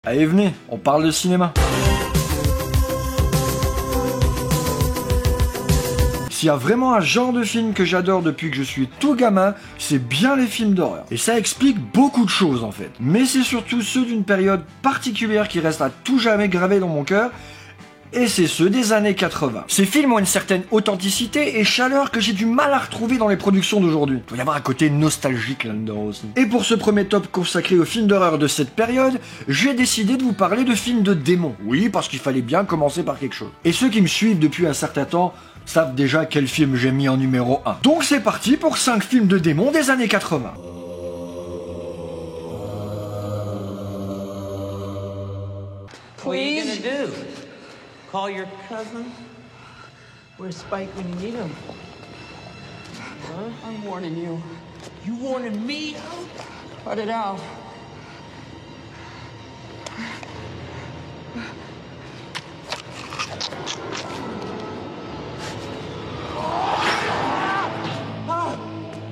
Allez, venez, on parle de cinéma. S'il y a vraiment un genre de film que j'adore depuis que je suis tout gamin, c'est bien les films d'horreur. Et ça explique beaucoup de choses en fait. Mais c'est surtout ceux d'une période particulière qui reste à tout jamais gravée dans mon cœur. Et c'est ceux des années 80. Ces films ont une certaine authenticité et chaleur que j'ai du mal à retrouver dans les productions d'aujourd'hui. Il doit y avoir un côté nostalgique là-dedans aussi. Et pour ce premier top consacré aux films d'horreur de cette période, j'ai décidé de vous parler de films de démons. Oui, parce qu'il fallait bien commencer par quelque chose. Et ceux qui me suivent depuis un certain temps savent déjà quel film j'ai mis en numéro 1. Donc c'est parti pour 5 films de démons des années 80. What are you gonna do? Call your cousin? Where's Spike when you need him? What? I'm warning you. You warning me? Cut it out.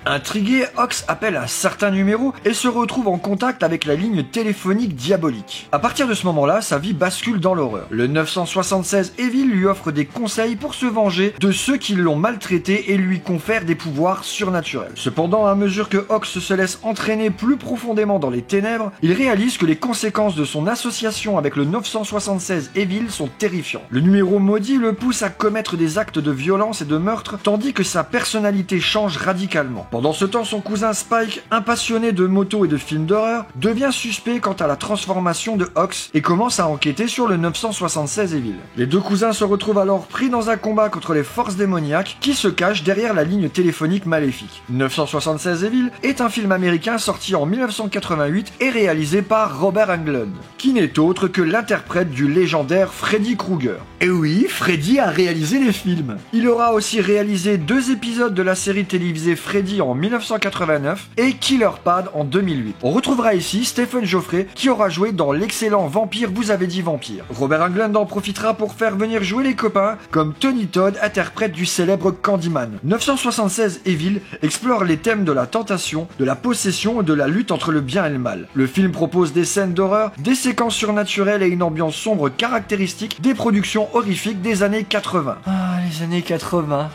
Intrigué, Ox appelle un certain numéro et se retrouve en contact avec la ligne téléphonique diabolique. À partir de ce moment-là, sa vie bascule dans l'horreur. Le 976 Evil lui offre des conseils pour se venger de ceux qui l'ont maltraité et lui confèrent des pouvoirs surnaturels. Cependant, à mesure que Ox se laisse entraîner plus profondément dans les ténèbres, il réalise que les conséquences de son association avec le 976 Evil sont terrifiantes. Le numéro maudit le pousse à commettre des actes de violence et de meurtre, tandis que sa personnalité change radicalement. Pendant ce temps, son cousin Spike, impassionné de motos et de films d'horreur, devient suspect quant à la transformation de Ox et commence à enquêter sur le 976 Evil. Les deux cousins se retrouvent alors pris dans un combat contre les forces démoniaques qui se cachent derrière la ligne téléphonique maléfique. 976 Evil est un film américain sorti en 1988 et réalisé par Robert Englund, qui n'est autre que l'interprète du légendaire Freddy Krueger. Et oui, Freddy a réalisé les films. Il aura aussi réalisé 2 épisodes de la série télévisée Freddy en 1989 et Killer Pad en 2008. On retrouvera ici Stephen Geoffrey qui aura joué dans l'excellent Vampire vous avez dit Vampire. Robert Englund en profitera pour faire venir jouer les copains comme Tony Todd, interprète du célèbre Candyman. 976 Evil explore les thèmes de la tentation, de la possession et de la lutte entre le bien et le mal. Le film propose des scènes d'horreur, des séquences surnaturelles et une ambiance sombre caractéristique des productions horrifiques des années 80. Ah, les années 80.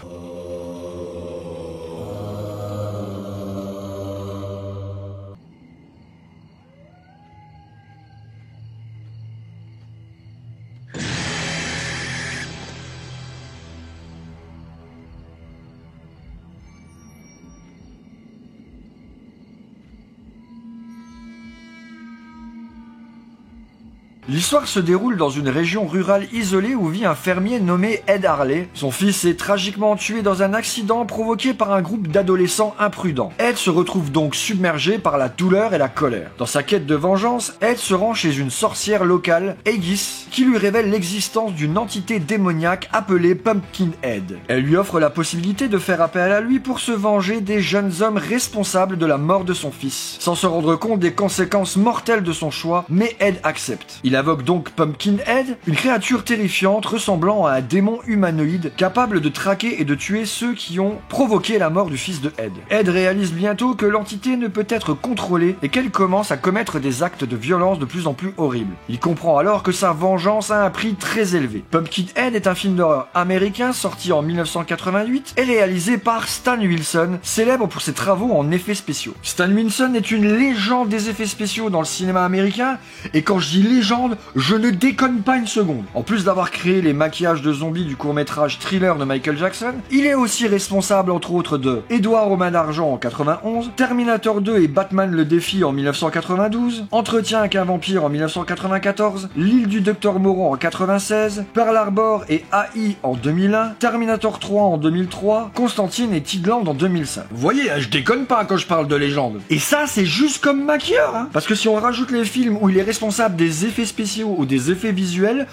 L'histoire se déroule dans une région rurale isolée où vit un fermier nommé Ed Harley. Son fils est tragiquement tué dans un accident provoqué par un groupe d'adolescents imprudents. Ed se retrouve donc submergé par la douleur et la colère. Dans sa quête de vengeance, Ed se rend chez une sorcière locale, Aegis, qui lui révèle l'existence d'une entité démoniaque appelée Pumpkinhead. Elle lui offre la possibilité de faire appel à lui pour se venger des jeunes hommes responsables de la mort de son fils. Sans se rendre compte des conséquences mortelles de son choix, mais Ed accepte. Il invoque donc Pumpkinhead, une créature terrifiante ressemblant à un démon humanoïde capable de traquer et de tuer ceux qui ont provoqué la mort du fils de Ed. Ed réalise bientôt que l'entité ne peut être contrôlée et qu'elle commence à commettre des actes de violence de plus en plus horribles. Il comprend alors que sa vengeance a un prix très élevé. Pumpkinhead est un film d'horreur américain sorti en 1988 et réalisé par Stan Winston, célèbre pour ses travaux en effets spéciaux. Stan Winston est une légende des effets spéciaux dans le cinéma américain, et quand je dis légende, je ne déconne pas une seconde. En plus d'avoir créé les maquillages de zombies du court-métrage Thriller de Michael Jackson, il est aussi responsable entre autres de Édouard aux mains d'argent en 91, Terminator 2 et Batman le défi en 1992, Entretien avec un vampire en 1994, L'île du Docteur Moreau en 96, Pearl Harbor et AI en 2001, Terminator 3 en 2003, Constantine et Tigland en 2005. Vous voyez, je déconne pas quand je parle de légende. Et ça, c'est juste comme maquilleur, hein. Parce que si on rajoute les films où il est responsable des effets spéciaux ou des effets visuels,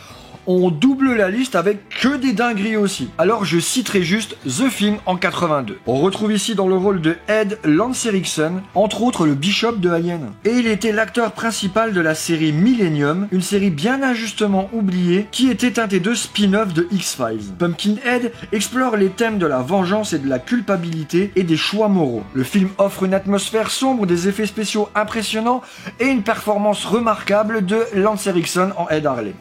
on double la liste avec que des dingueries aussi. Alors je citerai juste The Thing en 82. On retrouve ici dans le rôle de Ed Lance Henriksen, entre autres le Bishop de Alien. Et il était l'acteur principal de la série Millennium, une série bien injustement oubliée qui était teintée de spin-off de X-Files. Pumpkinhead explore les thèmes de la vengeance et de la culpabilité et des choix moraux. Le film offre une atmosphère sombre, des effets spéciaux impressionnants et une performance remarquable de Lance Henriksen en Ed Harley.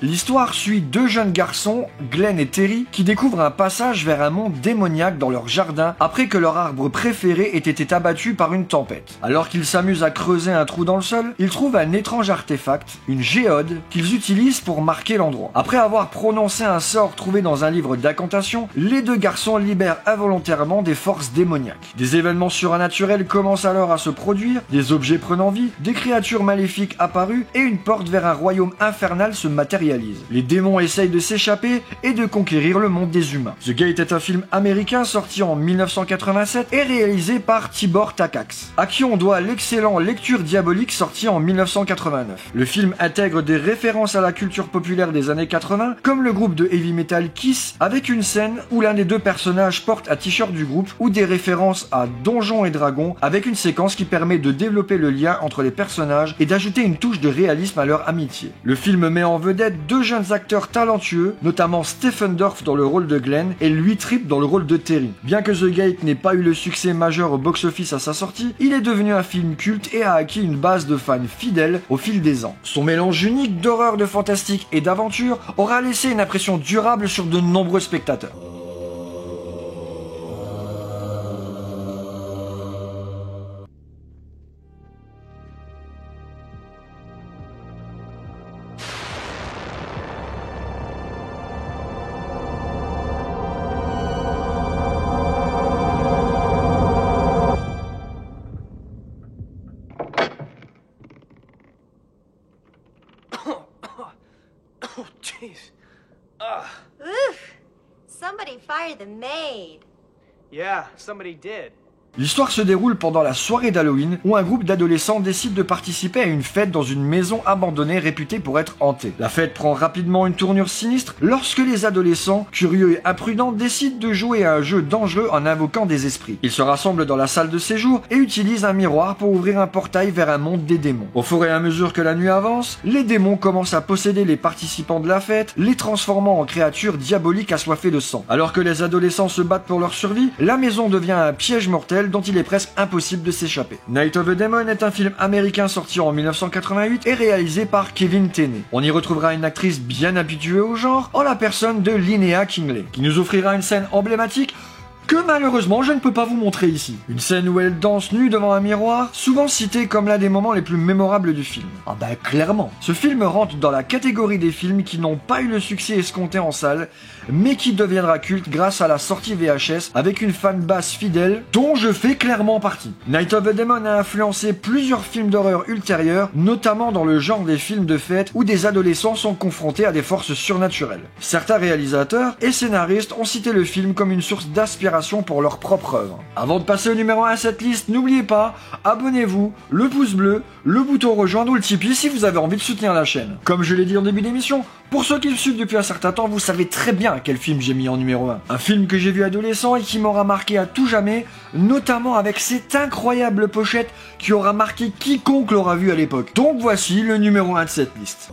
L'histoire suit deux jeunes garçons, Glenn et Terry, qui découvrent un passage vers un monde démoniaque dans leur jardin après que leur arbre préféré ait été abattu par une tempête. Alors qu'ils s'amusent à creuser un trou dans le sol, ils trouvent un étrange artefact, une géode, qu'ils utilisent pour marquer l'endroit. Après avoir prononcé un sort trouvé dans un livre d'incantation, les deux garçons libèrent involontairement des forces démoniaques. Des événements surnaturels commencent alors à se produire, des objets prenant vie, des créatures maléfiques apparues et une porte vers un royaume infernal se matérialise. Les démons essayent de s'échapper et de conquérir le monde des humains. The Gate est un film américain sorti en 1987 et réalisé par Tibor Takacs, à qui on doit l'excellent Lecture Diabolique sorti en 1989. Le film intègre des références à la culture populaire des années 80, comme le groupe de heavy metal Kiss, avec une scène où l'un des deux personnages porte un t-shirt du groupe, ou des références à Donjons et Dragons, avec une séquence qui permet de développer le lien entre les personnages et d'ajouter une touche de réalisme à leur amitié. Le film met en vedette deux jeunes acteurs talentueux, notamment Stephen Dorff dans le rôle de Glenn et Louis Tripp dans le rôle de Terry. Bien que The Gate n'ait pas eu le succès majeur au box-office à sa sortie, il est devenu un film culte et a acquis une base de fans fidèles au fil des ans. Son mélange unique d'horreur, de fantastique et d'aventure aura laissé une impression durable sur de nombreux spectateurs. Oh, jeez. Oof! Somebody fired the maid. Yeah, somebody did. L'histoire se déroule pendant la soirée d'Halloween où un groupe d'adolescents décide de participer à une fête dans une maison abandonnée réputée pour être hantée. La fête prend rapidement une tournure sinistre lorsque les adolescents, curieux et imprudents, décident de jouer à un jeu dangereux en invoquant des esprits. Ils se rassemblent dans la salle de séjour et utilisent un miroir pour ouvrir un portail vers un monde des démons. Au fur et à mesure que la nuit avance, les démons commencent à posséder les participants de la fête, les transformant en créatures diaboliques assoiffées de sang. Alors que les adolescents se battent pour leur survie, la maison devient un piège mortel dont il est presque impossible de s'échapper. Night of the Demon est un film américain sorti en 1988 et réalisé par Kevin Tenney. On y retrouvera une actrice bien habituée au genre, en la personne de Linnea Kingley, qui nous offrira une scène emblématique que malheureusement je ne peux pas vous montrer ici. Une scène où elle danse nue devant un miroir, souvent citée comme l'un des moments les plus mémorables du film. Ah bah clairement. Ce film rentre dans la catégorie des films qui n'ont pas eu le succès escompté en salle, mais qui deviendra culte grâce à la sortie VHS avec une fanbase fidèle dont je fais clairement partie. Night of the Demon a influencé plusieurs films d'horreur ultérieurs, notamment dans le genre des films de fête où des adolescents sont confrontés à des forces surnaturelles. Certains réalisateurs et scénaristes ont cité le film comme une source d'inspiration pour leur propre œuvre. Avant de passer au numéro 1 à cette liste, n'oubliez pas, abonnez-vous, le pouce bleu, le bouton rejoindre ou le Tipeee si vous avez envie de soutenir la chaîne. Comme je l'ai dit en début d'émission, pour ceux qui me suivent depuis un certain temps, vous savez très bien quel film j'ai mis en numéro 1. Un film que j'ai vu adolescent et qui m'aura marqué à tout jamais, notamment avec cette incroyable pochette qui aura marqué quiconque l'aura vu à l'époque. Donc voici le numéro 1 de cette liste.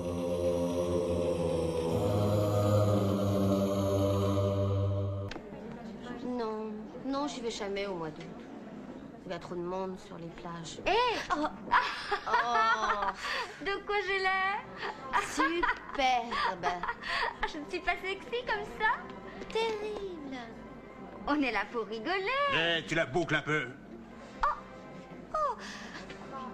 Non, j'y vais jamais au mois d'août. Il y a trop de monde sur les plages. Oh. De quoi j'ai l'air? Superbe. Je ne suis pas sexy comme ça? Terrible. On est là pour rigoler. Tu la boucles un peu.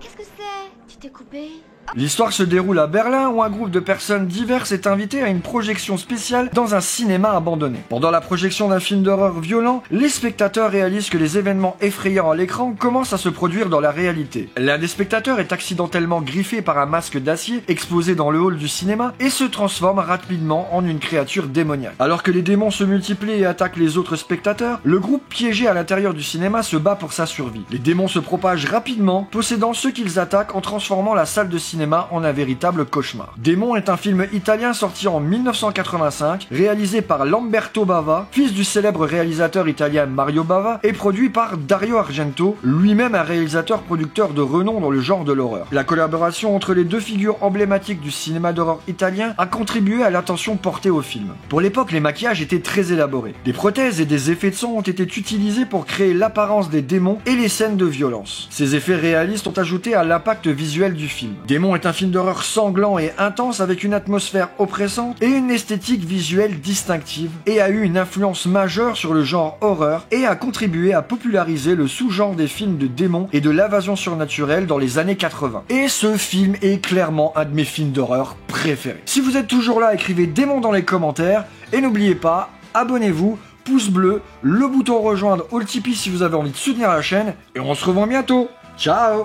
Qu'est-ce que c'est? Tu t'es coupé? L'histoire se déroule à Berlin où un groupe de personnes diverses est invité à une projection spéciale dans un cinéma abandonné. Pendant la projection d'un film d'horreur violent, les spectateurs réalisent que les événements effrayants à l'écran commencent à se produire dans la réalité. L'un des spectateurs est accidentellement griffé par un masque d'acier exposé dans le hall du cinéma et se transforme rapidement en une créature démoniaque. Alors que les démons se multiplient et attaquent les autres spectateurs, le groupe piégé à l'intérieur du cinéma se bat pour sa survie. Les démons se propagent rapidement, possédant ceux qu'ils attaquent en transformant la salle de cinéma en un véritable cauchemar. Démon est un film italien sorti en 1985, réalisé par Lamberto Bava, fils du célèbre réalisateur italien Mario Bava, et produit par Dario Argento, lui-même un réalisateur-producteur de renom dans le genre de l'horreur. La collaboration entre les deux figures emblématiques du cinéma d'horreur italien a contribué à l'attention portée au film. Pour l'époque, les maquillages étaient très élaborés. Des prothèses et des effets de son ont été utilisés pour créer l'apparence des démons et les scènes de violence. Ces effets réalistes ont ajouté à l'impact visuel du film. Démon est un film d'horreur sanglant et intense avec une atmosphère oppressante et une esthétique visuelle distinctive, et a eu une influence majeure sur le genre horreur et a contribué à populariser le sous-genre des films de démons et de l'invasion surnaturelle dans les années 80. Et ce film est clairement un de mes films d'horreur préférés. Si vous êtes toujours là, écrivez démon dans les commentaires et n'oubliez pas, abonnez-vous, pouce bleu, le bouton rejoindre ou le Tipeee si vous avez envie de soutenir la chaîne, et on se revoit bientôt. Ciao!